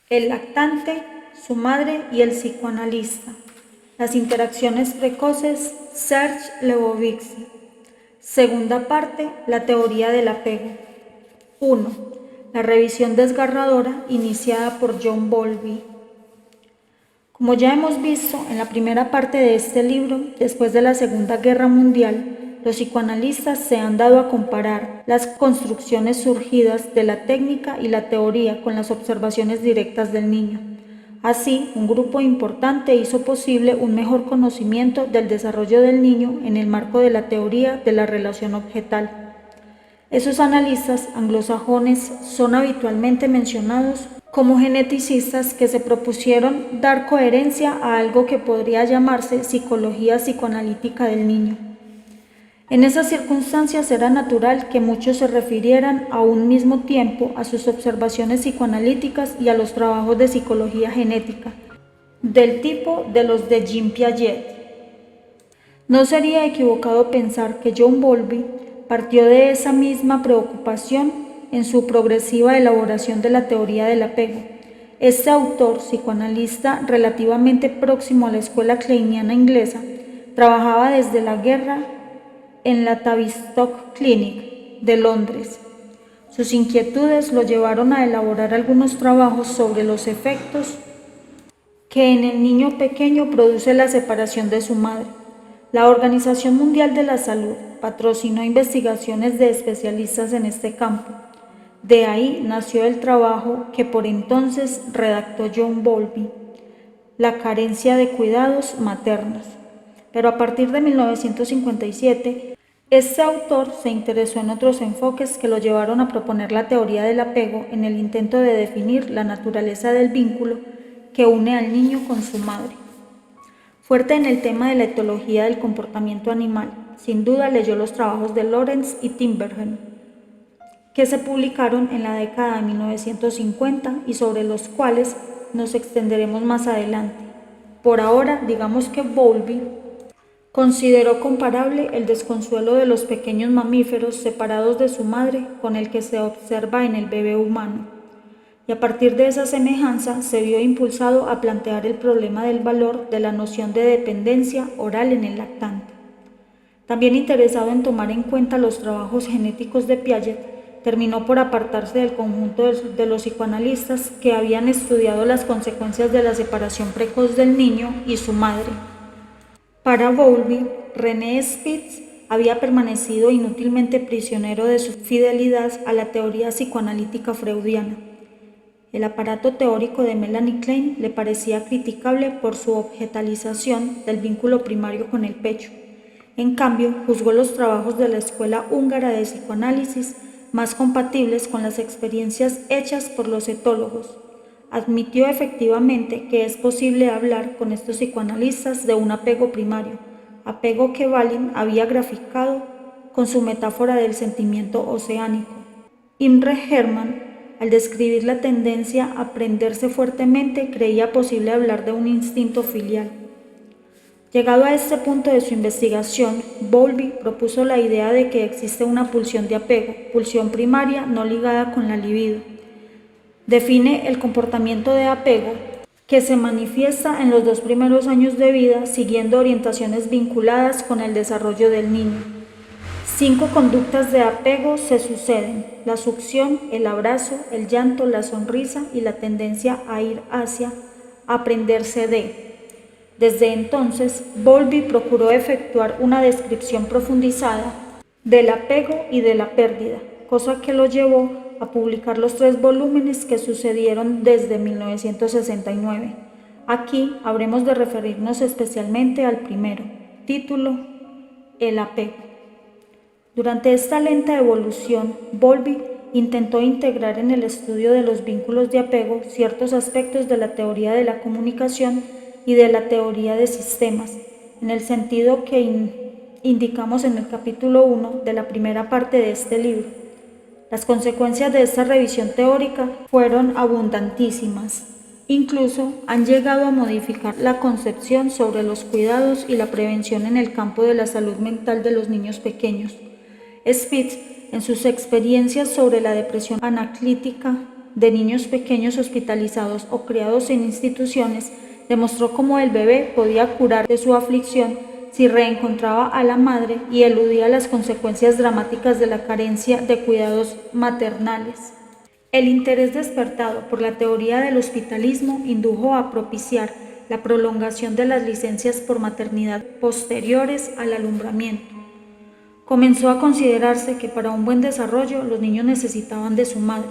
el lactante, su madre y el psicoanalista. Las interacciones precoces, Serge Lebovici. Segunda parte, la teoría del apego. 1. La revisión desgarradora iniciada por John Bowlby. Como ya hemos visto en la primera parte de este libro, después de la Segunda Guerra Mundial, los psicoanalistas se han dado a comparar las construcciones surgidas de la técnica y la teoría con las observaciones directas del niño. Así, un grupo importante hizo posible un mejor conocimiento del desarrollo del niño en el marco de la teoría de la relación objetal. Esos analistas anglosajones son habitualmente mencionados como geneticistas que se propusieron dar coherencia a algo que podría llamarse psicología psicoanalítica del niño. En esas circunstancias era natural que muchos se refirieran a un mismo tiempo a sus observaciones psicoanalíticas y a los trabajos de psicología genética, del tipo de los de Jean Piaget. No sería equivocado pensar que John Bowlby partió de esa misma preocupación en su progresiva elaboración de la teoría del apego. Este autor, psicoanalista relativamente próximo a la escuela kleiniana inglesa, trabajaba desde la guerra en la Tavistock Clinic de Londres. Sus inquietudes lo llevaron a elaborar algunos trabajos sobre los efectos que en el niño pequeño produce la separación de su madre. La Organización Mundial de la Salud patrocinó investigaciones de especialistas en este campo. De ahí nació el trabajo que por entonces redactó John Bowlby, La carencia de cuidados maternos. Pero a partir de 1957, este autor se interesó en otros enfoques que lo llevaron a proponer la teoría del apego en el intento de definir la naturaleza del vínculo que une al niño con su madre. Fuerte en el tema de la etología del comportamiento animal, sin duda leyó los trabajos de Lawrence y Tinbergen, que se publicaron en la década de 1950 y sobre los cuales nos extenderemos más adelante. Por ahora, digamos que Bowlby consideró comparable el desconsuelo de los pequeños mamíferos separados de su madre con el que se observa en el bebé humano, y a partir de esa semejanza se vio impulsado a plantear el problema del valor de la noción de dependencia oral en el lactante. También interesado en tomar en cuenta los trabajos genéticos de Piaget, terminó por apartarse del conjunto de los psicoanalistas que habían estudiado las consecuencias de la separación precoz del niño y su madre. Para Bowlby, René Spitz había permanecido inútilmente prisionero de su fidelidad a la teoría psicoanalítica freudiana. El aparato teórico de Melanie Klein le parecía criticable por su objetalización del vínculo primario con el pecho. En cambio, juzgó los trabajos de la Escuela Húngara de Psicoanálisis más compatibles con las experiencias hechas por los etólogos. Admitió efectivamente que es posible hablar con estos psicoanalistas de un apego primario, apego que Wallin había graficado con su metáfora del sentimiento oceánico. Imre Hermann, al describir la tendencia a prenderse fuertemente, creía posible hablar de un instinto filial. Llegado a este punto de su investigación, Bowlby propuso la idea de que existe una pulsión de apego, pulsión primaria no ligada con la libido. Define el comportamiento de apego que se manifiesta en los 2 primeros años de vida siguiendo orientaciones vinculadas con el desarrollo del niño. 5 conductas de apego se suceden: la succión, el abrazo, el llanto, la sonrisa y la tendencia a ir hacia, aprenderse de. Desde entonces, Bowlby procuró efectuar una descripción profundizada del apego y de la pérdida, cosa que lo llevó a publicar los 3 volúmenes que sucedieron desde 1969. Aquí habremos de referirnos especialmente al primero, título: El apego. Durante esta lenta evolución, Bowlby intentó integrar en el estudio de los vínculos de apego ciertos aspectos de la teoría de la comunicación y de la teoría de sistemas, en el sentido que indicamos en el capítulo 1 de la primera parte de este libro. Las consecuencias de esta revisión teórica fueron abundantísimas. Incluso han llegado a modificar la concepción sobre los cuidados y la prevención en el campo de la salud mental de los niños pequeños. Spitz, en sus experiencias sobre la depresión anaclítica, de niños pequeños hospitalizados o criados en instituciones, demostró cómo el bebé podía curar de su aflicción si reencontraba a la madre y eludía las consecuencias dramáticas de la carencia de cuidados maternales. El interés despertado por la teoría del hospitalismo indujo a propiciar la prolongación de las licencias por maternidad posteriores al alumbramiento. Comenzó a considerarse que para un buen desarrollo los niños necesitaban de su madre.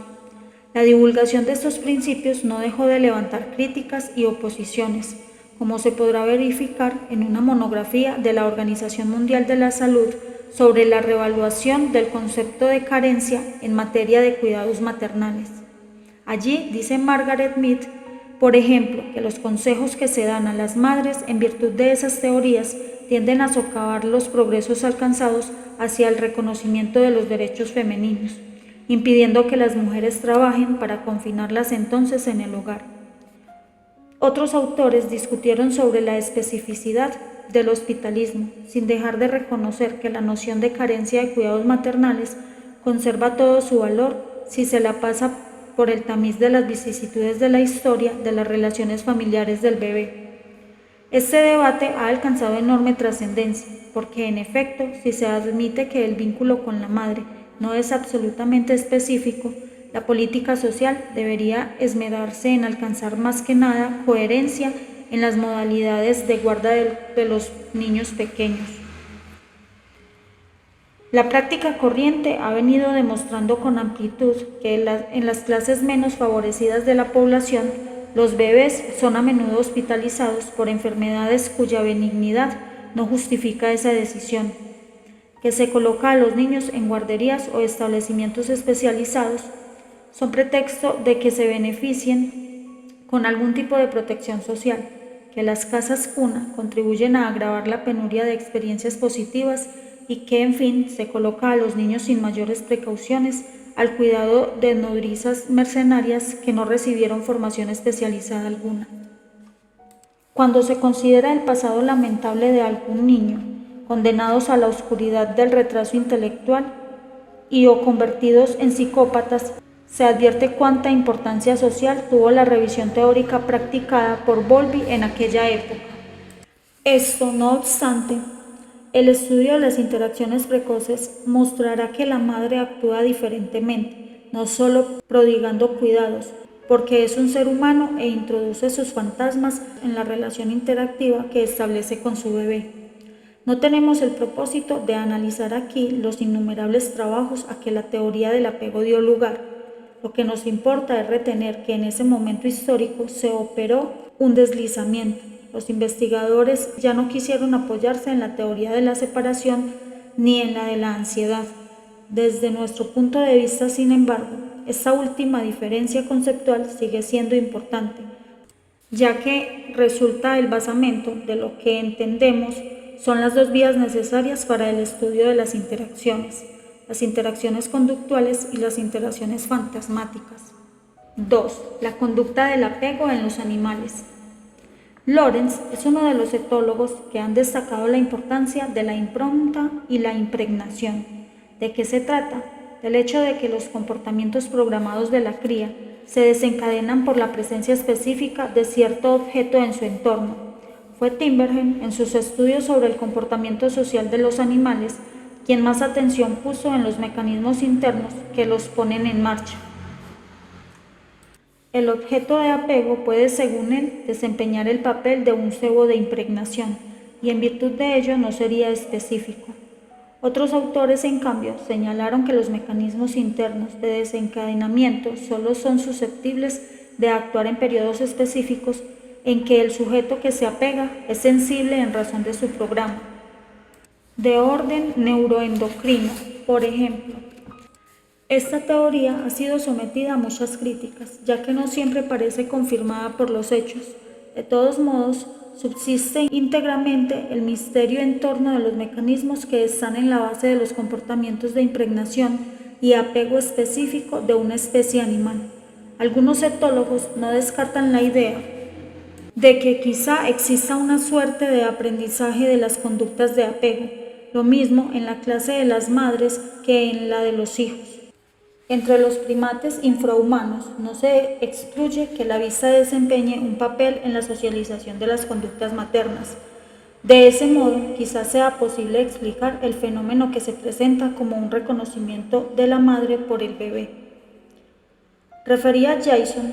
La divulgación de estos principios no dejó de levantar críticas y oposiciones, como se podrá verificar en una monografía de la Organización Mundial de la Salud sobre la reevaluación del concepto de carencia en materia de cuidados maternales. Allí dice Margaret Mead, por ejemplo, que los consejos que se dan a las madres en virtud de esas teorías tienden a socavar los progresos alcanzados hacia el reconocimiento de los derechos femeninos, impidiendo que las mujeres trabajen para confinarlas entonces en el hogar. Otros autores discutieron sobre la especificidad del hospitalismo, sin dejar de reconocer que la noción de carencia de cuidados maternales conserva todo su valor si se la pasa por el tamiz de las vicisitudes de la historia de las relaciones familiares del bebé. Este debate ha alcanzado enorme trascendencia, porque en efecto, si se admite que el vínculo con la madre no es absolutamente específico, la política social debería esmerarse en alcanzar más que nada coherencia en las modalidades de guarda de los niños pequeños. La práctica corriente ha venido demostrando con amplitud que en las clases menos favorecidas de la población, los bebés son a menudo hospitalizados por enfermedades cuya benignidad no justifica esa decisión, que se coloca a los niños en guarderías o establecimientos especializados, son pretexto de que se beneficien con algún tipo de protección social, que las casas cuna contribuyen a agravar la penuria de experiencias positivas y que, en fin, se coloca a los niños sin mayores precauciones al cuidado de nodrizas mercenarias que no recibieron formación especializada alguna. Cuando se considera el pasado lamentable de algún niño, condenados a la oscuridad del retraso intelectual y o convertidos en psicópatas, se advierte cuánta importancia social tuvo la revisión teórica practicada por Bowlby en aquella época. Esto, no obstante, el estudio de las interacciones precoces mostrará que la madre actúa diferentemente, no solo prodigando cuidados, porque es un ser humano e introduce sus fantasmas en la relación interactiva que establece con su bebé. No tenemos el propósito de analizar aquí los innumerables trabajos a que la teoría del apego dio lugar. Lo que nos importa es retener que en ese momento histórico se operó un deslizamiento. Los investigadores ya no quisieron apoyarse en la teoría de la separación ni en la de la ansiedad. Desde nuestro punto de vista, sin embargo, esta última diferencia conceptual sigue siendo importante, ya que resulta el basamento de lo que entendemos son las dos vías necesarias para el estudio de las interacciones conductuales y las interacciones fantasmáticas. 2. La conducta del apego en los animales. Lawrence es uno de los etólogos que han destacado la importancia de la impronta y la impregnación. ¿De qué se trata? Del hecho de que los comportamientos programados de la cría se desencadenan por la presencia específica de cierto objeto en su entorno. Fue Timbergen, en sus estudios sobre el comportamiento social de los animales, quien más atención puso en los mecanismos internos que los ponen en marcha. El objeto de apego puede, según él, desempeñar el papel de un cebo de impregnación, y en virtud de ello no sería específico. Otros autores, en cambio, señalaron que los mecanismos internos de desencadenamiento solo son susceptibles de actuar en periodos específicos en que el sujeto que se apega es sensible en razón de su programa. De orden neuroendocrino, por ejemplo. Esta teoría ha sido sometida a muchas críticas, ya que no siempre parece confirmada por los hechos. De todos modos, subsiste íntegramente el misterio en torno de los mecanismos que están en la base de los comportamientos de impregnación y apego específico de una especie animal. Algunos etólogos no descartan la idea de que quizá exista una suerte de aprendizaje de las conductas de apego, lo mismo en la clase de las madres que en la de los hijos. Entre los primates infrahumanos no se excluye que la vista desempeñe un papel en la socialización de las conductas maternas. De ese modo, quizás sea posible explicar el fenómeno que se presenta como un reconocimiento de la madre por el bebé. Refería Jason,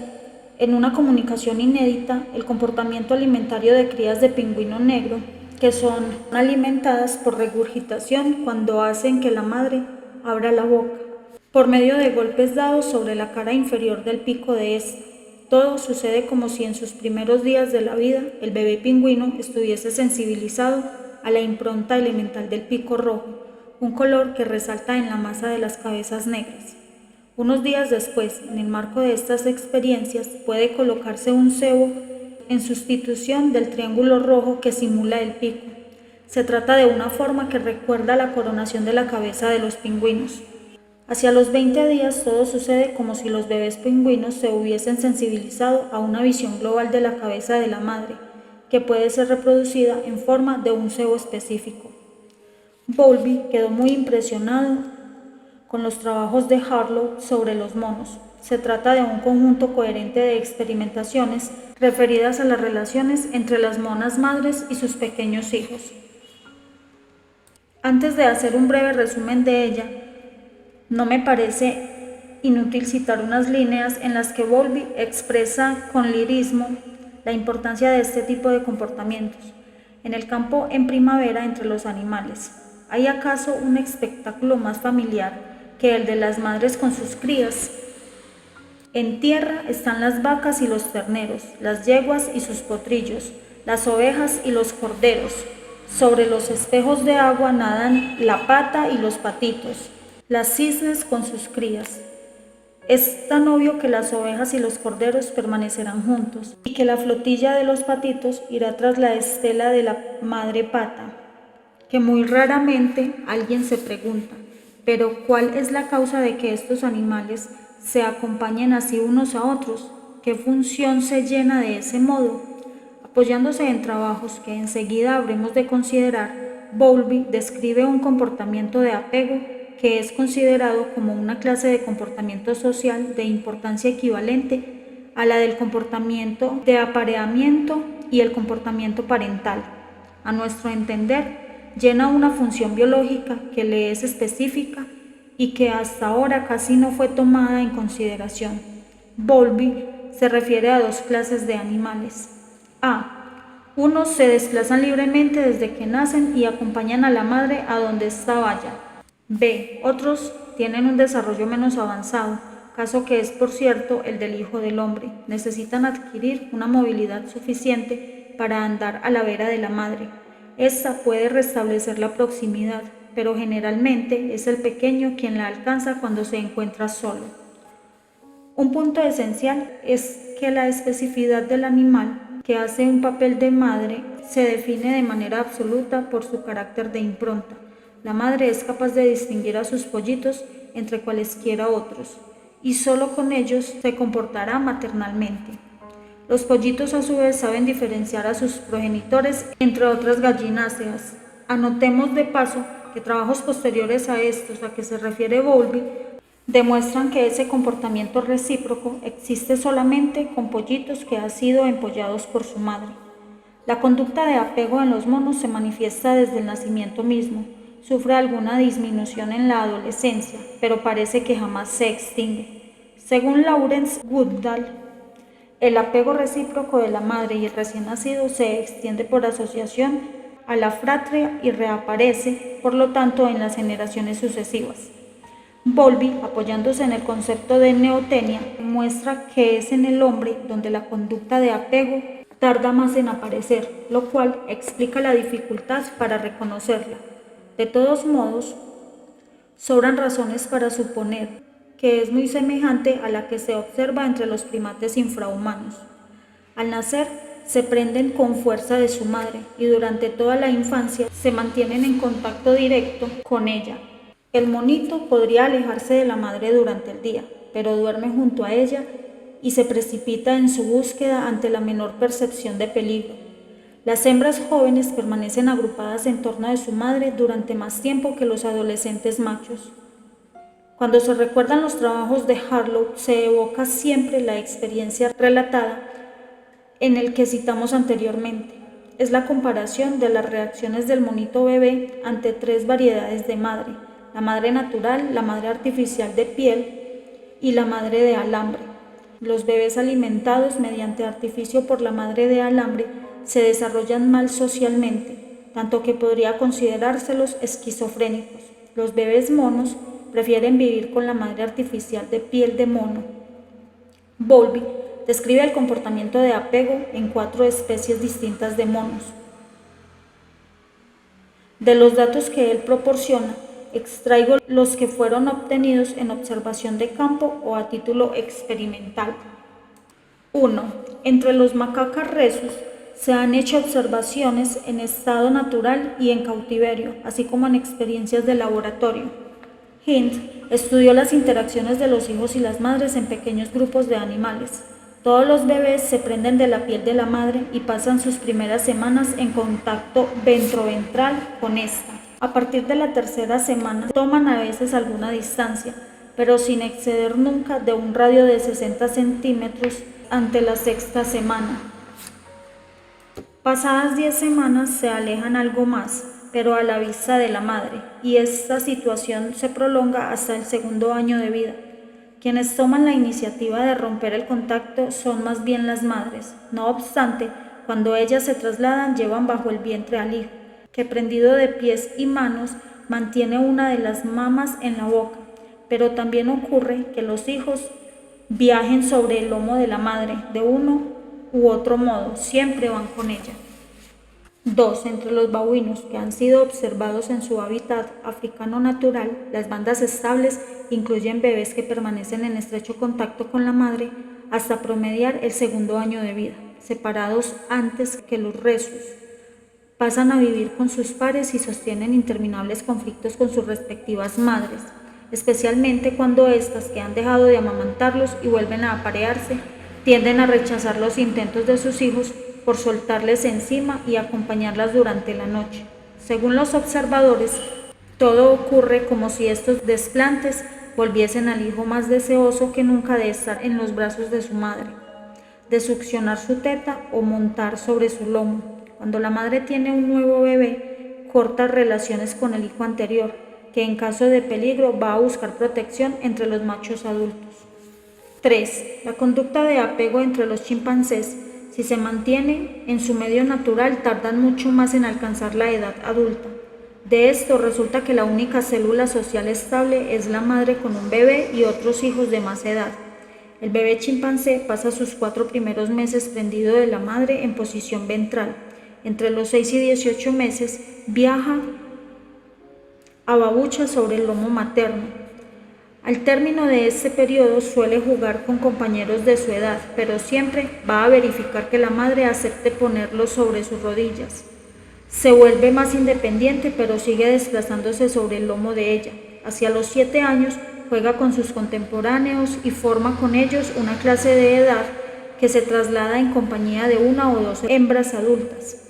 en una comunicación inédita, el comportamiento alimentario de crías de pingüino negro, que son alimentadas por regurgitación cuando hacen que la madre abra la boca, por medio de golpes dados sobre la cara inferior del pico de ésta. Todo sucede como si en sus primeros días de la vida el bebé pingüino estuviese sensibilizado a la impronta elemental del pico rojo, un color que resalta en la masa de las cabezas negras. Unos días después, en el marco de estas experiencias, puede colocarse un cebo en sustitución del triángulo rojo que simula el pico. Se trata de una forma que recuerda la coronación de la cabeza de los pingüinos. Hacia los 20 días todo sucede como si los bebés pingüinos se hubiesen sensibilizado a una visión global de la cabeza de la madre, que puede ser reproducida en forma de un cebo específico. Bowlby quedó muy impresionado con los trabajos de Harlow sobre los monos. Se trata de un conjunto coherente de experimentaciones referidas a las relaciones entre las monas madres y sus pequeños hijos. Antes de hacer un breve resumen de ella, no me parece inútil citar unas líneas en las que Bowlby expresa con lirismo la importancia de este tipo de comportamientos. En el campo en primavera entre los animales, ¿hay acaso un espectáculo más familiar que el de las madres con sus crías? En tierra están las vacas y los terneros, las yeguas y sus potrillos, las ovejas y los corderos. Sobre los espejos de agua nadan la pata y los patitos, las cisnes con sus crías. Es tan obvio que las ovejas y los corderos permanecerán juntos y que la flotilla de los patitos irá tras la estela de la madre pata, que muy raramente alguien se pregunta, pero ¿cuál es la causa de que estos animales se acompañen así unos a otros? ¿Qué función se llena de ese modo? Apoyándose en trabajos que enseguida habremos de considerar, Bowlby describe un comportamiento de apego que es considerado como una clase de comportamiento social de importancia equivalente a la del comportamiento de apareamiento y el comportamiento parental. A nuestro entender, llena una función biológica que le es específica y que hasta ahora casi no fue tomada en consideración. Bowlby se refiere a dos clases de animales. A. Unos se desplazan libremente desde que nacen y acompañan a la madre a donde ésta vaya. B. Otros tienen un desarrollo menos avanzado, caso que es por cierto el del Hijo del Hombre. Necesitan adquirir una movilidad suficiente para andar a la vera de la madre. Esta puede restablecer la proximidad, pero generalmente es el pequeño quien la alcanza cuando se encuentra solo. Un punto esencial es que la especificidad del animal, que hace un papel de madre, se define de manera absoluta por su carácter de impronta. La madre es capaz de distinguir a sus pollitos entre cualesquiera otros, y solo con ellos se comportará maternalmente. Los pollitos a su vez saben diferenciar a sus progenitores entre otras gallináceas. Anotemos de paso que trabajos posteriores a estos a que se refiere Bowlby demuestran que ese comportamiento recíproco existe solamente con pollitos que han sido empollados por su madre. La conducta de apego en los monos se manifiesta desde el nacimiento mismo. Sufre alguna disminución en la adolescencia, pero parece que jamás se extingue. Según Lawrence Goodall, el apego recíproco de la madre y el recién nacido se extiende por asociación a la fratria y reaparece, por lo tanto, en las generaciones sucesivas. Bowlby, apoyándose en el concepto de neotenia, muestra que es en el hombre donde la conducta de apego tarda más en aparecer, lo cual explica la dificultad para reconocerla. De todos modos, sobran razones para suponer que es muy semejante a la que se observa entre los primates infrahumanos. Al nacer, se prenden con fuerza de su madre y durante toda la infancia se mantienen en contacto directo con ella. El monito podría alejarse de la madre durante el día, pero duerme junto a ella y se precipita en su búsqueda ante la menor percepción de peligro. Las hembras jóvenes permanecen agrupadas en torno de su madre durante más tiempo que los adolescentes machos. Cuando se recuerdan los trabajos de Harlow, se evoca siempre la experiencia relatada en el que citamos anteriormente. Es la comparación de las reacciones del monito bebé ante tres variedades de madre: la madre natural, la madre artificial de piel y la madre de alambre. Los bebés alimentados mediante artificio por la madre de alambre se desarrollan mal socialmente, tanto que podría considerárselos esquizofrénicos. Los bebés monos prefieren vivir con la madre artificial de piel de mono. Bowlby describe el comportamiento de apego en 4 especies distintas de monos. De los datos que él proporciona, extraigo los que fueron obtenidos en observación de campo o a título experimental. 1. Entre los macacas rhesus se han hecho observaciones en estado natural y en cautiverio, así como en experiencias de laboratorio. Hind estudió las interacciones de los hijos y las madres en pequeños grupos de animales. Todos los bebés se prenden de la piel de la madre y pasan sus primeras semanas en contacto ventroventral con esta. A partir de la tercera semana toman a veces alguna distancia, pero sin exceder nunca de un radio de 60 centímetros ante la sexta semana. Pasadas 10 semanas se alejan algo más, pero a la vista de la madre, y esta situación se prolonga hasta el segundo año de vida. Quienes toman la iniciativa de romper el contacto son más bien las madres. No obstante, cuando ellas se trasladan llevan bajo el vientre al hijo, que prendido de pies y manos mantiene una de las mamas en la boca, pero también ocurre que los hijos viajen sobre el lomo de la madre de uno u otro modo, siempre van con ella. 2. Entre los babuinos que han sido observados en su hábitat africano natural, las bandas estables incluyen bebés que permanecen en estrecho contacto con la madre hasta promediar el segundo año de vida, separados antes que los rhesus. Pasan a vivir con sus pares y sostienen interminables conflictos con sus respectivas madres, especialmente cuando éstas, que han dejado de amamantarlos y vuelven a aparearse, tienden a rechazar los intentos de sus hijos por soltarles encima y acompañarlas durante la noche. Según los observadores, todo ocurre como si estos desplantes volviesen al hijo más deseoso que nunca de estar en los brazos de su madre, de succionar su teta o montar sobre su lomo. Cuando la madre tiene un nuevo bebé, corta relaciones con el hijo anterior, que en caso de peligro va a buscar protección entre los machos adultos. 3. La conducta de apego entre los chimpancés, si se mantiene en su medio natural, tardan mucho más en alcanzar la edad adulta. De esto resulta que la única célula social estable es la madre con un bebé y otros hijos de más edad. El bebé chimpancé pasa sus 4 primeros meses prendido de la madre en posición ventral. Entre los 6 y 18 meses viaja a babucha sobre el lomo materno. Al término de este periodo suele jugar con compañeros de su edad, pero siempre va a verificar que la madre acepte ponerlo sobre sus rodillas. Se vuelve más independiente, pero sigue desplazándose sobre el lomo de ella. Hacia los 7 años juega con sus contemporáneos y forma con ellos una clase de edad que se traslada en compañía de 1 o 2 hembras adultas.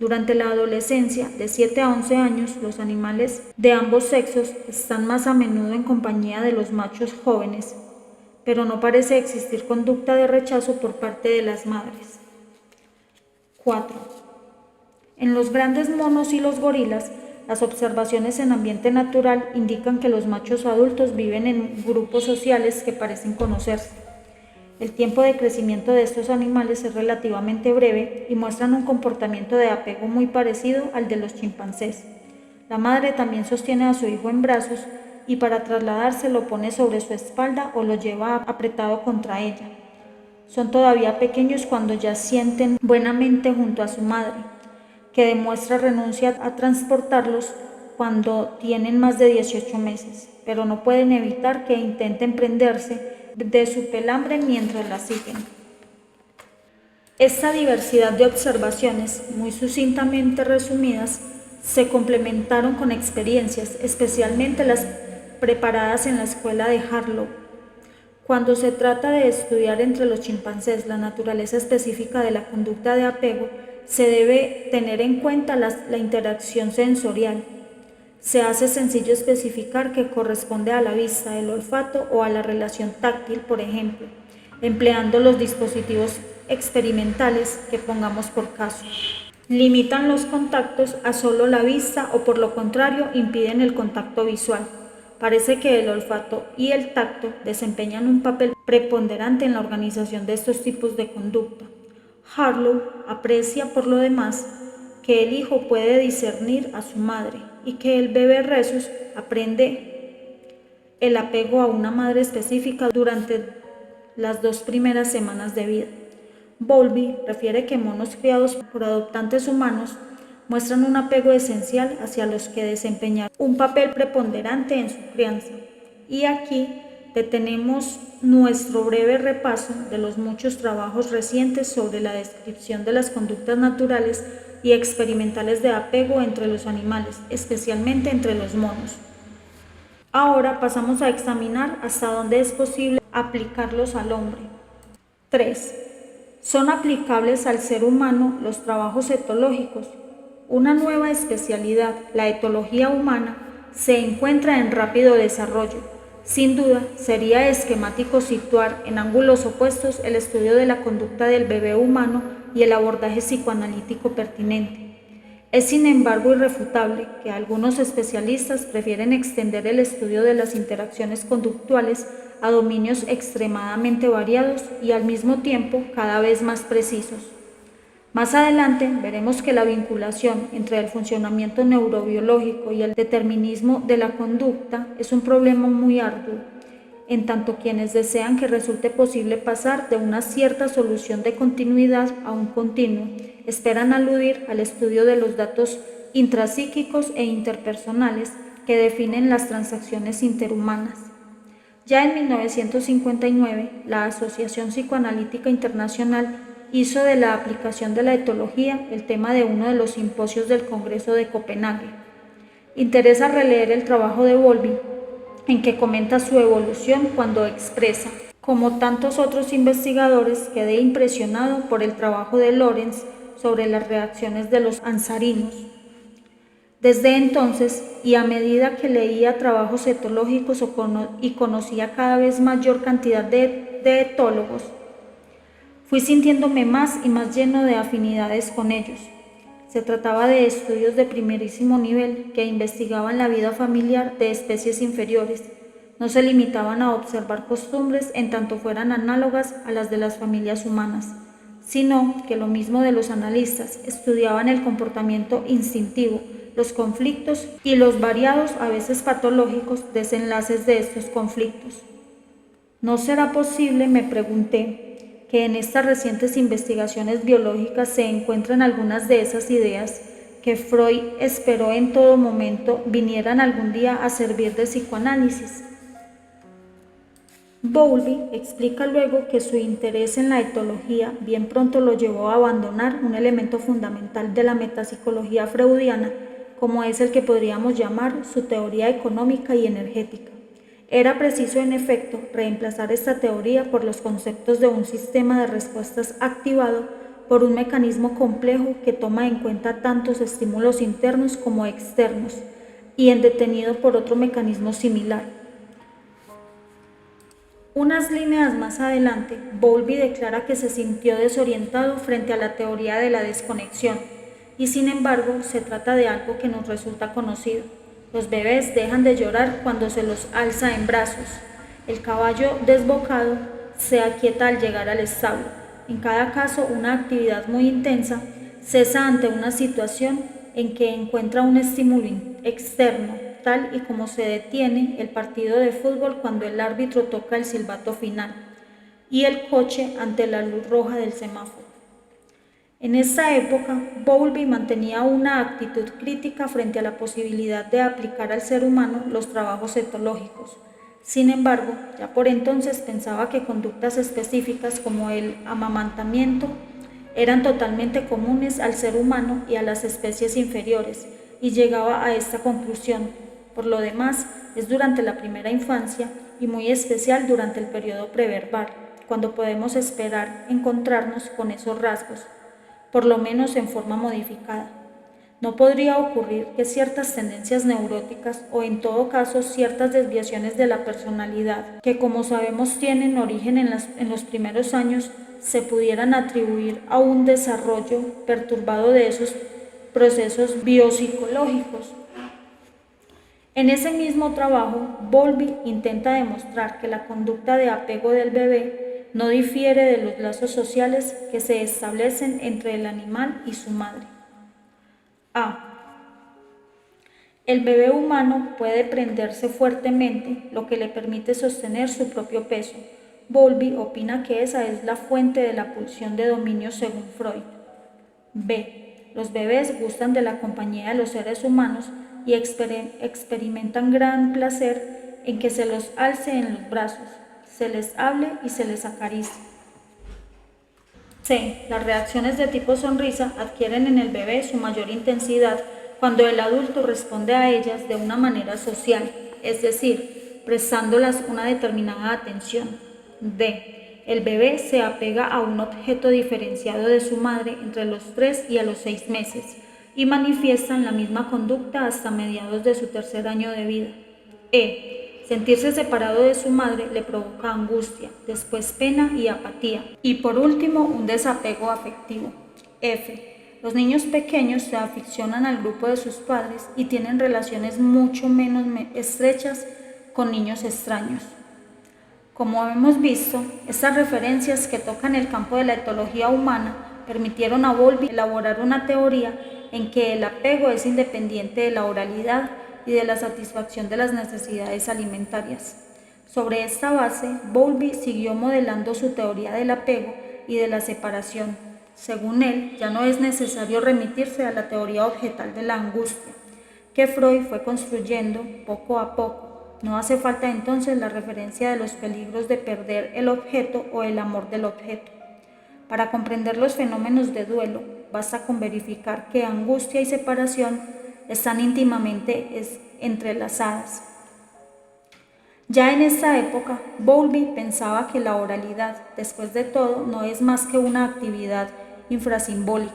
Durante la adolescencia, de 7 a 11 años, los animales de ambos sexos están más a menudo en compañía de los machos jóvenes, pero no parece existir conducta de rechazo por parte de las madres. 4. En los grandes monos y los gorilas, las observaciones en ambiente natural indican que los machos adultos viven en grupos sociales que parecen conocerse. El tiempo de crecimiento de estos animales es relativamente breve y muestran un comportamiento de apego muy parecido al de los chimpancés. La madre también sostiene a su hijo en brazos y para trasladarse lo pone sobre su espalda o lo lleva apretado contra ella. Son todavía pequeños cuando ya sienten buenamente junto a su madre, que demuestra renuncia a transportarlos cuando tienen más de 18 meses, pero no pueden evitar que intenten prenderse de su pelambre mientras la siguen. Esta diversidad de observaciones, muy sucintamente resumidas, se complementaron con experiencias, especialmente las preparadas en la escuela de Harlow. Cuando se trata de estudiar entre los chimpancés la naturaleza específica de la conducta de apego, se debe tener en cuenta la interacción sensorial. Se hace sencillo especificar que corresponde a la vista, el olfato o a la relación táctil, por ejemplo, empleando los dispositivos experimentales que pongamos por caso. Limitan los contactos a solo la vista o por lo contrario impiden el contacto visual. Parece que el olfato y el tacto desempeñan un papel preponderante en la organización de estos tipos de conducta. Harlow aprecia por lo demás que el hijo puede discernir a su madre y que el bebé rhesus aprende el apego a una madre específica durante las 2 primeras semanas de vida. Bowlby refiere que monos criados por adoptantes humanos muestran un apego esencial hacia los que desempeñaron un papel preponderante en su crianza. Y aquí detenemos nuestro breve repaso de los muchos trabajos recientes sobre la descripción de las conductas naturales y experimentales de apego entre los animales, especialmente entre los monos. Ahora pasamos a examinar hasta dónde es posible aplicarlos al hombre. 3. Son aplicables al ser humano los trabajos etológicos. Una nueva especialidad, la etología humana, se encuentra en rápido desarrollo. Sin duda, sería esquemático situar en ángulos opuestos el estudio de la conducta del bebé humano y el abordaje psicoanalítico pertinente. Es sin embargo irrefutable que algunos especialistas prefieren extender el estudio de las interacciones conductuales a dominios extremadamente variados y al mismo tiempo cada vez más precisos. Más adelante veremos que la vinculación entre el funcionamiento neurobiológico y el determinismo de la conducta es un problema muy arduo, en tanto quienes desean que resulte posible pasar de una cierta solución de continuidad a un continuo, esperan aludir al estudio de los datos intrapsíquicos e interpersonales que definen las transacciones interhumanas. Ya en 1959, la Asociación Psicoanalítica Internacional hizo de la aplicación de la etología el tema de uno de los simposios del Congreso de Copenhague. Interesa releer el trabajo de Bowlby, en que comenta su evolución cuando expresa: como tantos otros investigadores, quedé impresionado por el trabajo de Lorenz sobre las reacciones de los ansarinos. Desde entonces, y a medida que leía trabajos etológicos y conocía cada vez mayor cantidad de etólogos, fui sintiéndome más y más lleno de afinidades con ellos. Se trataba de estudios de primerísimo nivel que investigaban la vida familiar de especies inferiores. No se limitaban a observar costumbres en tanto fueran análogas a las de las familias humanas, sino que lo mismo de los analistas, estudiaban el comportamiento instintivo, los conflictos y los variados, a veces patológicos, desenlaces de estos conflictos. ¿No será posible, me pregunté, que en estas recientes investigaciones biológicas se encuentran algunas de esas ideas que Freud esperó en todo momento vinieran algún día a servir de psicoanálisis? Bowlby explica luego que su interés en la etología bien pronto lo llevó a abandonar un elemento fundamental de la metapsicología freudiana, como es el que podríamos llamar su teoría económica y energética. Era preciso, en efecto, reemplazar esta teoría por los conceptos de un sistema de respuestas activado por un mecanismo complejo que toma en cuenta tantos estímulos internos como externos y detenido por otro mecanismo similar. Unas líneas más adelante, Bowlby declara que se sintió desorientado frente a la teoría de la desconexión, y sin embargo se trata de algo que nos resulta conocido. Los bebés dejan de llorar cuando se los alza en brazos. El caballo desbocado se aquieta al llegar al establo. En cada caso, una actividad muy intensa cesa ante una situación en que encuentra un estímulo externo, tal y como se detiene el partido de fútbol cuando el árbitro toca el silbato final y el coche ante la luz roja del semáforo. En esta época, Bowlby mantenía una actitud crítica frente a la posibilidad de aplicar al ser humano los trabajos etológicos. Sin embargo, ya por entonces pensaba que conductas específicas como el amamantamiento eran totalmente comunes al ser humano y a las especies inferiores, y llegaba a esta conclusión. Por lo demás, es durante la primera infancia y muy especial durante el periodo preverbal, cuando podemos esperar encontrarnos con esos rasgos, por lo menos en forma modificada. ¿No podría ocurrir que ciertas tendencias neuróticas o en todo caso ciertas desviaciones de la personalidad, que como sabemos tienen origen en los primeros años, se pudieran atribuir a un desarrollo perturbado de esos procesos biopsicológicos? En ese mismo trabajo, Bowlby intenta demostrar que la conducta de apego del bebé no difiere de los lazos sociales que se establecen entre el animal y su madre. A. El bebé humano puede prenderse fuertemente, lo que le permite sostener su propio peso. Bowlby opina que esa es la fuente de la pulsión de dominio según Freud. B. Los bebés gustan de la compañía de los seres humanos y experimentan gran placer en que se los alce en los brazos, se les hable y se les acaricie. C. Las reacciones de tipo sonrisa adquieren en el bebé su mayor intensidad cuando el adulto responde a ellas de una manera social, es decir, prestándolas una determinada atención. D. El bebé se apega a un objeto diferenciado de su madre entre los 3 y a los 6 meses y manifiestan la misma conducta hasta mediados de su tercer año de vida. E. Sentirse separado de su madre le provoca angustia, después pena y apatía, y por último un desapego afectivo. F. Los niños pequeños se aficionan al grupo de sus padres y tienen relaciones mucho menos estrechas con niños extraños. Como hemos visto, estas referencias que tocan el campo de la etología humana permitieron a Bowlby elaborar una teoría en que el apego es independiente de la oralidad y de la satisfacción de las necesidades alimentarias. Sobre esta base, Bowlby siguió modelando su teoría del apego y de la separación. Según él, ya no es necesario remitirse a la teoría objetal de la angustia, que Freud fue construyendo poco a poco. No hace falta entonces la referencia de los peligros de perder el objeto o el amor del objeto. Para comprender los fenómenos de duelo, basta con verificar que angustia y separación están íntimamente entrelazadas. Ya en esta época, Bowlby pensaba que la oralidad, después de todo, no es más que una actividad infrasimbólica.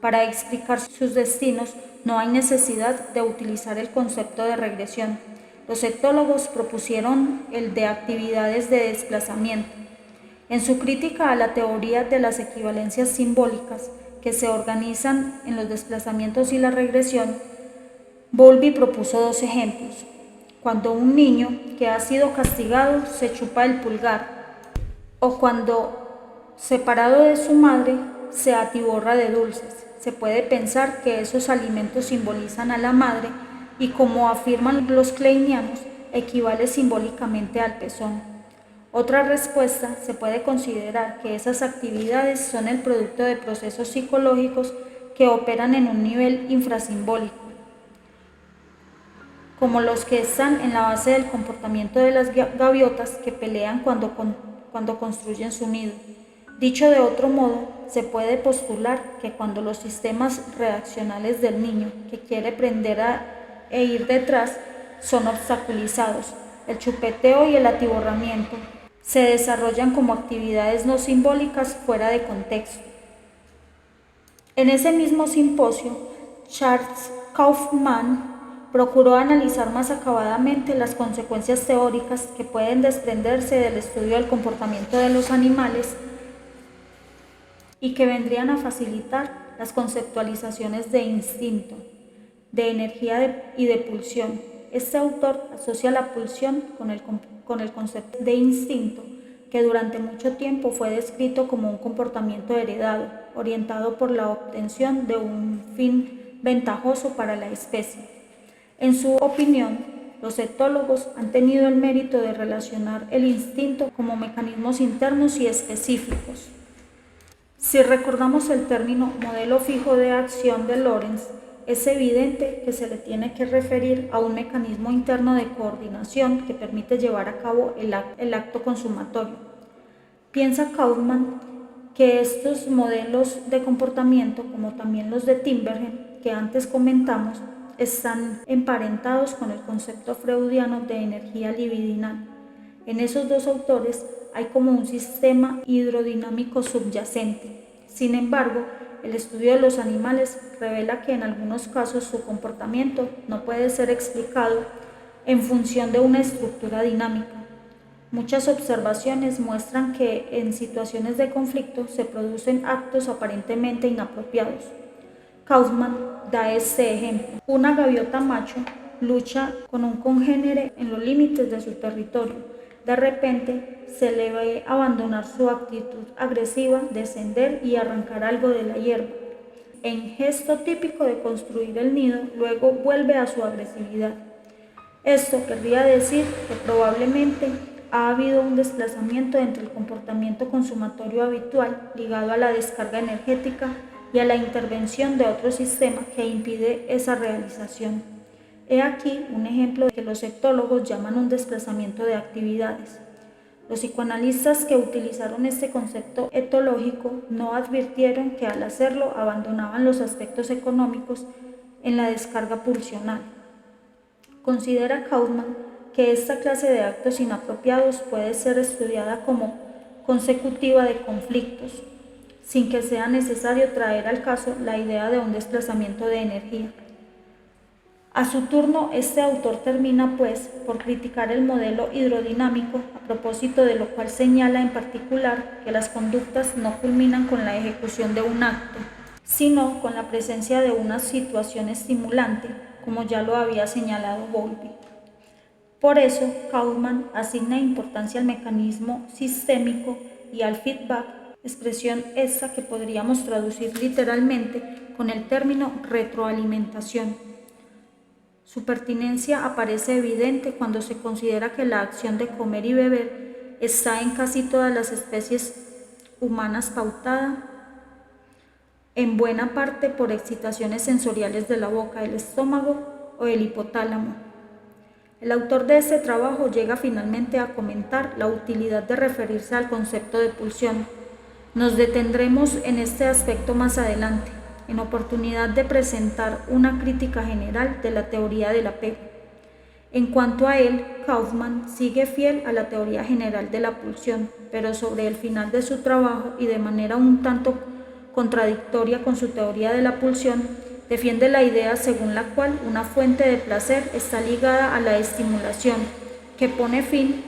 Para explicar sus destinos, no hay necesidad de utilizar el concepto de regresión. Los etólogos propusieron el de actividades de desplazamiento. En su crítica a la teoría de las equivalencias simbólicas que se organizan en los desplazamientos y la regresión, Bowlby propuso dos ejemplos. Cuando un niño que ha sido castigado se chupa el pulgar, o cuando, separado de su madre, se atiborra de dulces. Se puede pensar que esos alimentos simbolizan a la madre y, como afirman los kleinianos, equivale simbólicamente al pezón. Otra respuesta se puede considerar que esas actividades son el producto de procesos psicológicos que operan en un nivel infrasimbólico, como los que están en la base del comportamiento de las gaviotas que pelean cuando construyen su nido. Dicho de otro modo, se puede postular que cuando los sistemas reaccionales del niño que quiere prender e ir detrás son obstaculizados, el chupeteo y el atiborramiento se desarrollan como actividades no simbólicas fuera de contexto. En ese mismo simposio, Charles Kaufman procuró analizar más acabadamente las consecuencias teóricas que pueden desprenderse del estudio del comportamiento de los animales y que vendrían a facilitar las conceptualizaciones de instinto, de energía y de pulsión. Este autor asocia la pulsión con el concepto de instinto, que durante mucho tiempo fue descrito como un comportamiento heredado, orientado por la obtención de un fin ventajoso para la especie. En su opinión, los etólogos han tenido el mérito de relacionar el instinto como mecanismos internos y específicos. Si recordamos el término modelo fijo de acción de Lorenz, es evidente que se le tiene que referir a un mecanismo interno de coordinación que permite llevar a cabo el acto consumatorio. Piensa Kaufman que estos modelos de comportamiento, como también los de Tinbergen, que antes comentamos, están emparentados con el concepto freudiano de energía libidinal. En esos dos autores hay como un sistema hidrodinámico subyacente. Sin embargo, el estudio de los animales revela que en algunos casos su comportamiento no puede ser explicado en función de una estructura dinámica. Muchas observaciones muestran que en situaciones de conflicto se producen actos aparentemente inapropiados. Kaufman da este ejemplo. Una gaviota macho lucha con un congénere en los límites de su territorio. De repente se le ve abandonar su actitud agresiva, descender y arrancar algo de la hierba. En gesto típico de construir el nido, luego vuelve a su agresividad. Esto querría decir que probablemente ha habido un desplazamiento entre el comportamiento consumatorio habitual ligado a la descarga energética y a la intervención de otro sistema que impide esa realización. He aquí un ejemplo de que los etólogos llaman un desplazamiento de actividades. Los psicoanalistas que utilizaron este concepto etológico no advirtieron que al hacerlo abandonaban los aspectos económicos en la descarga pulsional. Considera Kaufman que esta clase de actos inapropiados puede ser estudiada como consecutiva de conflictos, sin que sea necesario traer al caso la idea de un desplazamiento de energía. A su turno, este autor termina, pues, por criticar el modelo hidrodinámico, a propósito de lo cual señala en particular que las conductas no culminan con la ejecución de un acto, sino con la presencia de una situación estimulante, como ya lo había señalado Bowlby. Por eso, Kaufman asigna importancia al mecanismo sistémico y al feedback, expresión esta que podríamos traducir literalmente con el término retroalimentación. Su pertinencia aparece evidente cuando se considera que la acción de comer y beber está en casi todas las especies humanas pautada en buena parte por excitaciones sensoriales de la boca, el estómago o el hipotálamo. El autor de este trabajo llega finalmente a comentar la utilidad de referirse al concepto de pulsión. Nos detendremos en este aspecto más adelante, en oportunidad de presentar una crítica general de la teoría del apego. En cuanto a él, Kaufman sigue fiel a la teoría general de la pulsión, pero sobre el final de su trabajo y de manera un tanto contradictoria con su teoría de la pulsión, defiende la idea según la cual una fuente de placer está ligada a la estimulación, que pone fin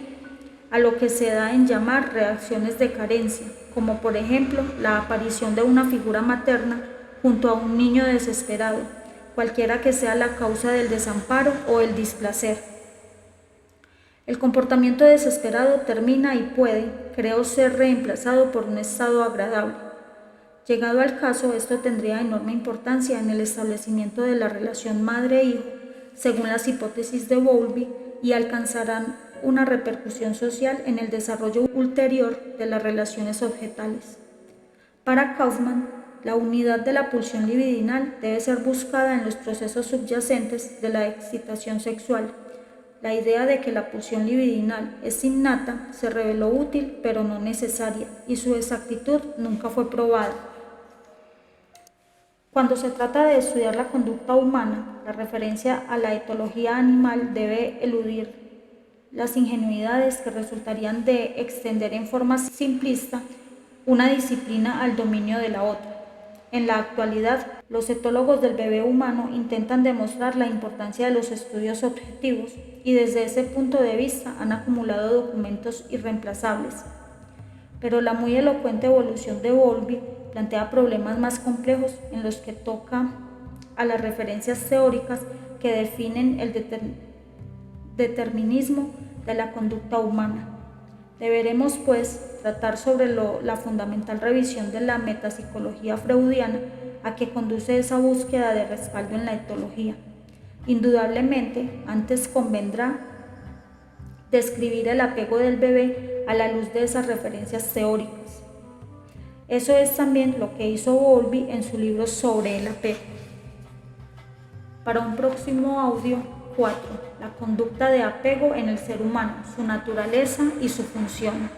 a lo que se da en llamar reacciones de carencia, como por ejemplo la aparición de una figura materna junto a un niño desesperado, cualquiera que sea la causa del desamparo o el displacer. El comportamiento desesperado termina y puede, creo, ser reemplazado por un estado agradable. Llegado al caso, esto tendría enorme importancia en el establecimiento de la relación madre-hijo, según las hipótesis de Bowlby, y alcanzarán una repercusión social en el desarrollo ulterior de las relaciones objetales. Para Kaufman, la unidad de la pulsión libidinal debe ser buscada en los procesos subyacentes de la excitación sexual. La idea de que la pulsión libidinal es innata se reveló útil pero no necesaria, y su exactitud nunca fue probada. Cuando se trata de estudiar la conducta humana, la referencia a la etología animal debe eludir las ingenuidades que resultarían de extender en forma simplista una disciplina al dominio de la otra. En la actualidad, los etólogos del bebé humano intentan demostrar la importancia de los estudios objetivos y desde ese punto de vista han acumulado documentos irreemplazables. Pero la muy elocuente evolución de Bowlby plantea problemas más complejos en los que toca a las referencias teóricas que definen el determinismo de la conducta humana. Deberemos, pues, tratar sobre la fundamental revisión de la metapsicología freudiana a que conduce esa búsqueda de respaldo en la etología. Indudablemente, antes convendrá describir el apego del bebé a la luz de esas referencias teóricas. Eso es también lo que hizo Bowlby en su libro sobre el apego. Para un próximo audio 4. La conducta de apego en el ser humano, su naturaleza y su función.